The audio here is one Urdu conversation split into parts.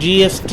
GST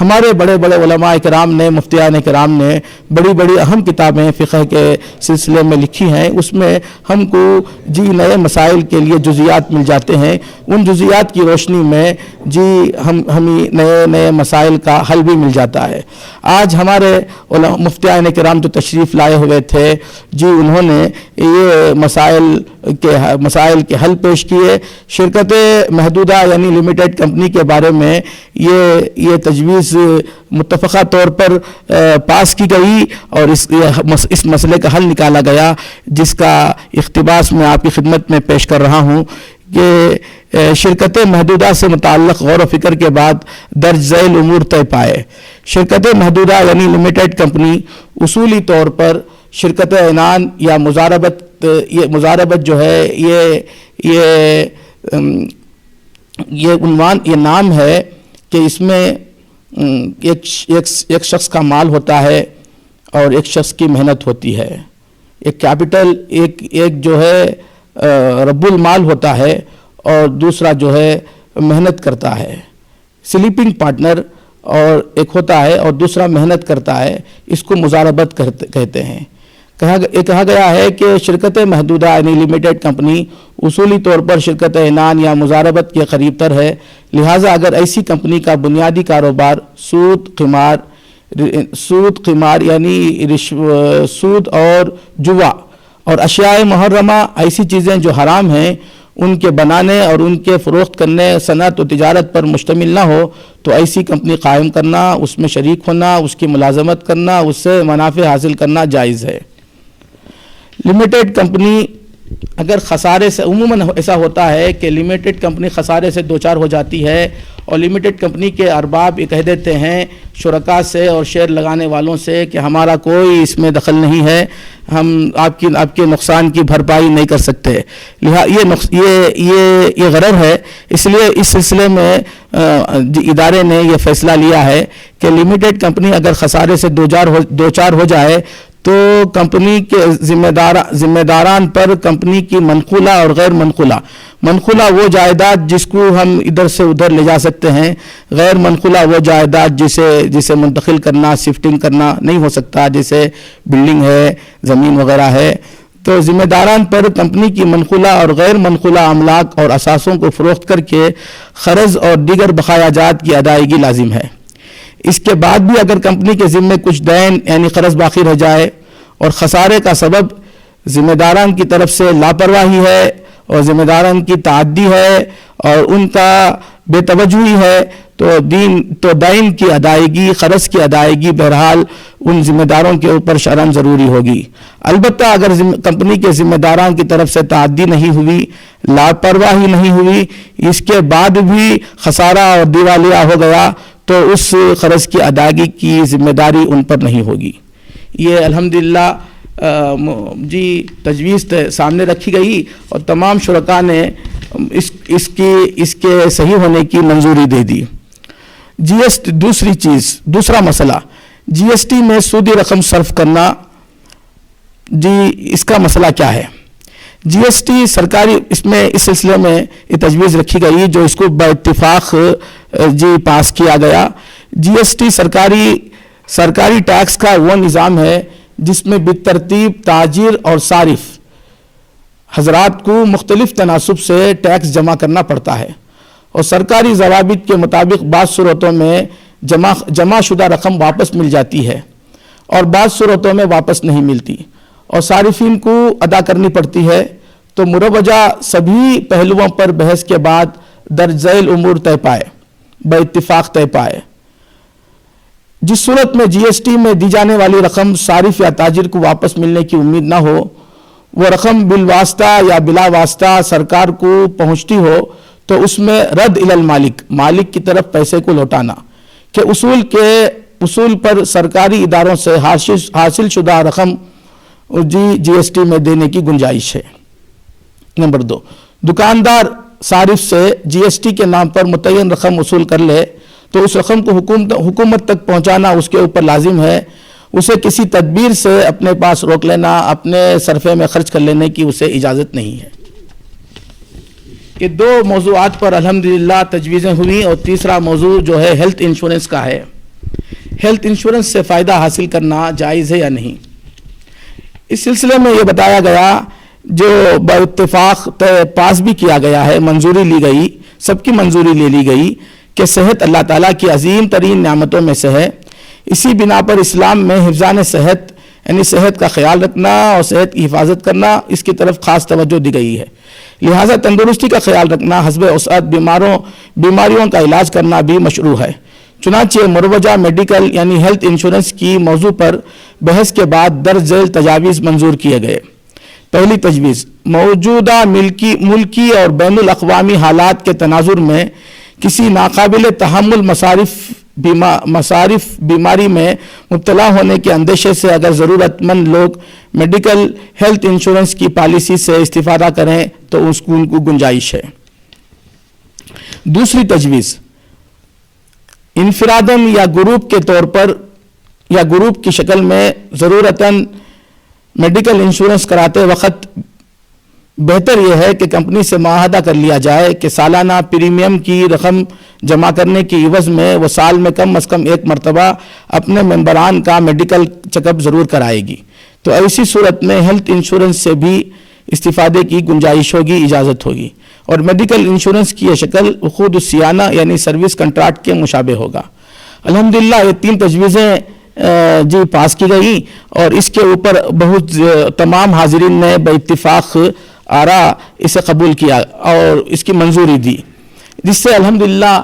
ہمارے بڑے بڑے علماء کرام نے, مفتیان کرام نے بڑی بڑی اہم کتابیں فقہ کے سلسلے میں لکھی ہیں. اس میں ہم کو نئے مسائل کے لیے جزیات مل جاتے ہیں. ان جزیات کی روشنی میں ہمیں نئے مسائل کا حل بھی مل جاتا ہے. آج ہمارے مفتیان کرام جو تشریف لائے ہوئے تھے انہوں نے یہ مسائل کے حل پیش کیے. شرکت محدودہ یعنی لمیٹڈ کمپنی کے بارے میں یہ تجویز متفقہ طور پر پاس کی گئی اور اس مسئلے کا حل نکالا گیا, جس کا اقتباس میں آپ کی خدمت میں پیش کر رہا ہوں کہ شرکت محدودہ سے متعلق غور و فکر کے بعد درج ذیل امور طے پائے. شرکت محدودہ یعنی لمیٹڈ کمپنی اصولی طور پر شرکت عنان یا مزاربت جو ہے یہ عنوان, یہ نام ہے کہ اس میں ایک شخص کا مال ہوتا ہے اور ایک شخص کی محنت ہوتی ہے. ایک کیپٹل ایک جو ہے رب المال ہوتا ہے اور دوسرا جو ہے محنت کرتا ہے. سلیپنگ پارٹنر اور ایک ہوتا ہے اور دوسرا محنت کرتا ہے, اس کو مزاربت کہتے ہیں. کہا گیا ہے کہ شرکت محدودہ یعنی لمیٹڈ کمپنی اصولی طور پر شرکت عنان یا مزاربت کے قریب تر ہے. لہٰذا اگر ایسی کمپنی کا بنیادی کاروبار سود قمار یعنی سود اور جوا اور اشیاء محرمہ, ایسی چیزیں جو حرام ہیں, ان کے بنانے اور ان کے فروخت کرنے, صنعت و تجارت پر مشتمل نہ ہو, تو ایسی کمپنی قائم کرنا, اس میں شریک ہونا, اس کی ملازمت کرنا, اس سے منافع حاصل کرنا جائز ہے. لمیٹڈ کمپنی اگر خسارے سے, عموماً ایسا ہوتا ہے کہ لمیٹڈ کمپنی خسارے سے دوچار ہو جاتی ہے اور لمیٹڈ کمپنی کے ارباب یہ کہہ دیتے ہیں شرکاء سے اور شیئر لگانے والوں سے کہ ہمارا کوئی اس میں دخل نہیں ہے, ہم آپ کے نقصان کی بھرپائی نہیں کر سکتے. یہ غرر ہے. اس لیے اس سلسلے میں ادارے نے یہ فیصلہ لیا ہے کہ لمیٹڈ کمپنی اگر خسارے سے دوچار ہو جائے تو کمپنی کے ذمہ داران پر کمپنی کی منقولہ اور غیر منقولہ وہ جائیداد جس کو ہم ادھر سے ادھر لے جا سکتے ہیں, غیر منقولہ وہ جائیداد جسے منتقل کرنا, شفٹنگ کرنا نہیں ہو سکتا, جیسے بلڈنگ ہے, زمین وغیرہ ہے. تو ذمہ داران پر کمپنی کی منقولہ اور غیر منقولہ املاک اور اثاثوں کو فروخت کر کے قرض اور دیگر بقایا جات کی ادائیگی لازم ہے. اس کے بعد بھی اگر کمپنی کے ذمے کچھ دین یعنی قرض باقی رہ جائے اور خسارے کا سبب ذمہ داران کی طرف سے لاپرواہی ہے اور ذمہ داران کی تعدی ہے اور ان کا بے توجہی ہے, تو دین کی ادائیگی, قرض کی ادائیگی بہرحال ان ذمہ داروں کے اوپر شرعاً ضروری ہوگی. البتہ اگر کمپنی کے ذمہ داران کی طرف سے تعدی نہیں ہوئی, لاپرواہی نہیں ہوئی, اس کے بعد بھی خسارہ اور دیوالیہ ہو گیا, تو اس قرض کی ادائیگی کی ذمہ داری ان پر نہیں ہوگی. یہ الحمدللہ تجویز سامنے رکھی گئی اور تمام شرکاء نے اس کے صحیح ہونے کی منظوری دے دی. دوسرا مسئلہ جی ایس ٹی میں سودی رقم صرف کرنا. اس کا مسئلہ کیا ہے؟ جی ایس ٹی سرکاری اس سلسلے میں یہ تجویز رکھی گئی جو اس کو باتفاق پاس کیا گیا. جی ایس ٹی سرکاری ٹیکس کا وہ نظام ہے جس میں بالترتیب تاجر اور صارف حضرات کو مختلف تناسب سے ٹیکس جمع کرنا پڑتا ہے اور سرکاری ضوابط کے مطابق بعض صورتوں میں جمع شدہ رقم واپس مل جاتی ہے اور بعض صورتوں میں واپس نہیں ملتی اور صارفین کو ادا کرنی پڑتی ہے. تو مروجہ سبھی پہلوؤں پر بحث کے بعد درج ذیل امور بے اتفاق طے پائے. جس صورت میں جی ایس ٹی میں دی جانے والی رقم صارف یا تاجر کو واپس ملنے کی امید نہ ہو, وہ رقم بالواسطہ یا بلا واسطہ سرکار کو پہنچتی ہو, تو اس میں رد الی المالک, مالک کی طرف پیسے کو لوٹانا کے اصول پر سرکاری اداروں سے حاصل شدہ رقم جی ایس ٹی میں دینے کی گنجائش ہے. نمبر 2, دکاندار صارف سے جی ایس ٹی کے نام پر متعین رقم وصول کر لے تو اس رقم کو حکومت تک پہنچانا اس کے اوپر لازم ہے. اسے کسی تدبیر سے اپنے پاس روک لینا, اپنے صرفے میں خرچ کر لینے کی اسے اجازت نہیں ہے. کہ دو موضوعات پر الحمدللہ تجویزیں ہوئیں اور تیسرا موضوع جو ہے ہیلتھ انشورنس کا ہے. ہیلتھ انشورنس سے فائدہ حاصل کرنا جائز ہے یا نہیں. اس سلسلے میں یہ بتایا گیا جو باتفاق پاس بھی کیا گیا ہے, منظوری لی گئی, سب کی منظوری لے لی گئی کہ صحت اللہ تعالیٰ کی عظیم ترین نعمتوں میں سے ہے. اسی بنا پر اسلام میں حفظان صحت یعنی صحت کا خیال رکھنا اور صحت کی حفاظت کرنا اس کی طرف خاص توجہ دی گئی ہے. لہٰذا تندرستی کا خیال رکھنا, حسب وسعت بیماریوں کا علاج کرنا بھی مشروع ہے. چنانچہ مروجہ میڈیکل یعنی ہیلتھ انشورنس کی موضوع پر بحث کے بعد درج ذیل تجاویز منظور کیے گئے. پہلی تجویز, موجودہ ملکی اور بین الاقوامی حالات کے تناظر میں کسی ناقابل تحمل مصارف بیماری میں مبتلا ہونے کے اندیشے سے اگر ضرورت مند لوگ میڈیکل ہیلتھ انشورنس کی پالیسی سے استفادہ کریں تو ان کو گنجائش ہے. دوسری تجویز, انفراداً یا گروپ کے طور پر یا گروپ کی شکل میں ضرورتاً میڈیکل انشورنس کراتے وقت بہتر یہ ہے کہ کمپنی سے معاہدہ کر لیا جائے کہ سالانہ پریمیم کی رقم جمع کرنے کی عوض میں وہ سال میں کم از کم ایک مرتبہ اپنے ممبران کا میڈیکل چیک اپ ضرور کرائے گی. تو ایسی صورت میں ہیلتھ انشورنس سے بھی استفادے کی گنجائش ہوگی, اجازت ہوگی. اور میڈیکل انشورنس کی یہ شکل عقود الصیانہ یعنی سروس کنٹریکٹ کے مشابہ ہوگا. الحمدللہ یہ تین تجویزیں پاس کی گئی اور اس کے اوپر بہت تمام حاضرین نے بے اتفاق آرا اسے قبول کیا اور اس کی منظوری دی, جس سے الحمدللہ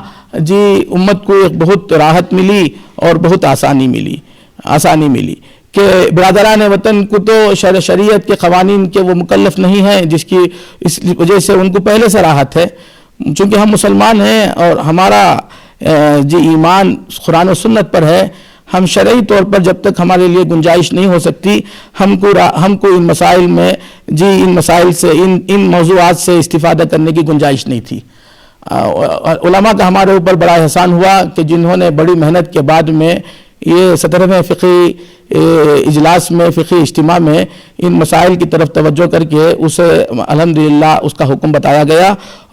امت کو ایک بہت راحت ملی اور بہت آسانی ملی کہ برادران وطن کو تو شریعت کے قوانین کے وہ مکلف نہیں ہیں, جس کی اس وجہ سے ان کو پہلے سے راحت ہے. چونکہ ہم مسلمان ہیں اور ہمارا ایمان قرآن و سنت پر ہے, ہم شرعی طور پر جب تک ہمارے لیے گنجائش نہیں ہو سکتی ہم کو ان مسائل میں ان مسائل سے ان موضوعات سے استفادہ کرنے کی گنجائش نہیں تھی. علماء کا ہمارے اوپر بڑا احسان ہوا کہ جنہوں نے بڑی محنت کے بعد میں یہ 17ویں فقہی اجلاس میں فقہی اجتماع میں ان مسائل کی طرف توجہ کر کے اسے الحمدللہ اس کا حکم بتایا گیا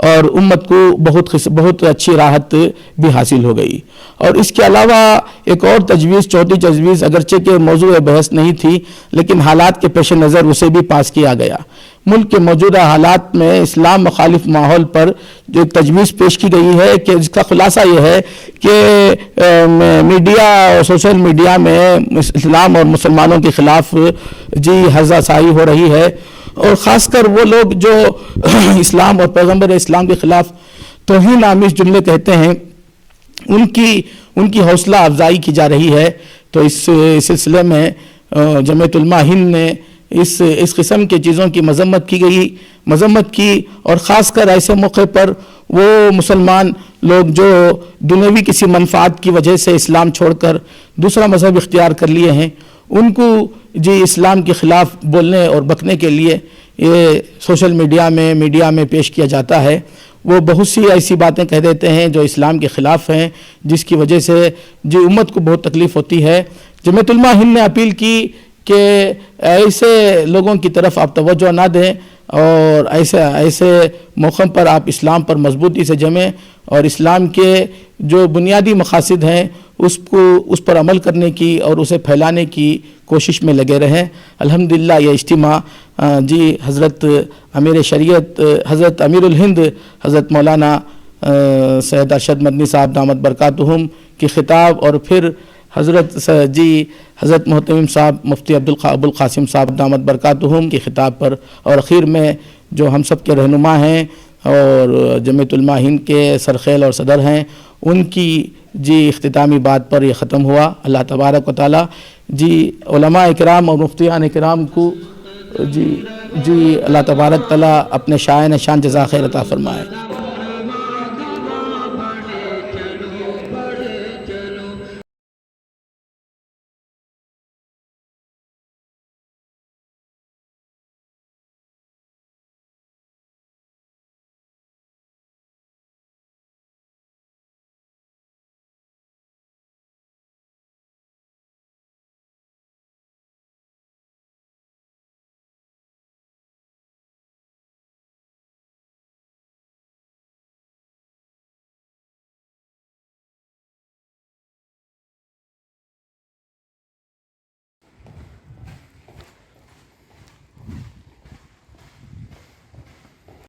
اور امت کو بہت اچھی راحت بھی حاصل ہو گئی. اور اس کے علاوہ ایک اور تجویز, چوتھی تجویز, اگرچہ کہ موضوع بحث نہیں تھی لیکن حالات کے پیش نظر اسے بھی پاس کیا گیا. ملک کے موجودہ حالات میں اسلام مخالف ماحول پر جو ایک تجویز پیش کی گئی ہے کہ جس کا خلاصہ یہ ہے کہ میڈیا اور سوشل میڈیا میں اسلام اور مسلمانوں کے خلاف ہرزہ سائی ہو رہی ہے, اور خاص کر وہ لوگ جو اسلام اور پیغمبر اسلام کے خلاف توہین آمیز جملے کہتے ہیں ان کی حوصلہ افزائی کی جا رہی ہے. تو اس سلسلے میں جمعیت علماء ہند نے اس قسم کی چیزوں کی مذمت کی اور خاص کر ایسے موقع پر وہ مسلمان لوگ جو دنیوی کسی منفعت کی وجہ سے اسلام چھوڑ کر دوسرا مذہب اختیار کر لیے ہیں ان کو اسلام کے خلاف بولنے اور بکنے کے لیے یہ سوشل میڈیا میں پیش کیا جاتا ہے. وہ بہت سی ایسی باتیں کہہ دیتے ہیں جو اسلام کے خلاف ہیں, جس کی وجہ سے امت کو بہت تکلیف ہوتی ہے. جمعیت علماء ہند نے اپیل کی کہ ایسے لوگوں کی طرف آپ توجہ نہ دیں اور ایسے موقع پر آپ اسلام پر مضبوطی سے جمیں اور اسلام کے جو بنیادی مقاصد ہیں اس پر عمل کرنے کی اور اسے پھیلانے کی کوشش میں لگے رہیں. الحمدللہ یہ اجتماع حضرت امیر شریعت حضرت امیر الہند حضرت مولانا سید ارشد مدنی صاحب دامت برکاتہم کی خطاب اور پھر حضرت محتمم صاحب مفتی ابوالقاسم صاحب دامت برکاتہم کی خطاب پر اور اخیر میں جو ہم سب کے رہنما ہیں اور جمعیت علماء ہند کے سرخیل اور صدر ہیں ان کی اختتامی بات پر یہ ختم ہوا. اللہ تبارک و تعالی علماء اکرام اور مفتیان اکرام کو اللہ تبارک تعالی اپنے شائن شان جزا خیر عطا فرمائے.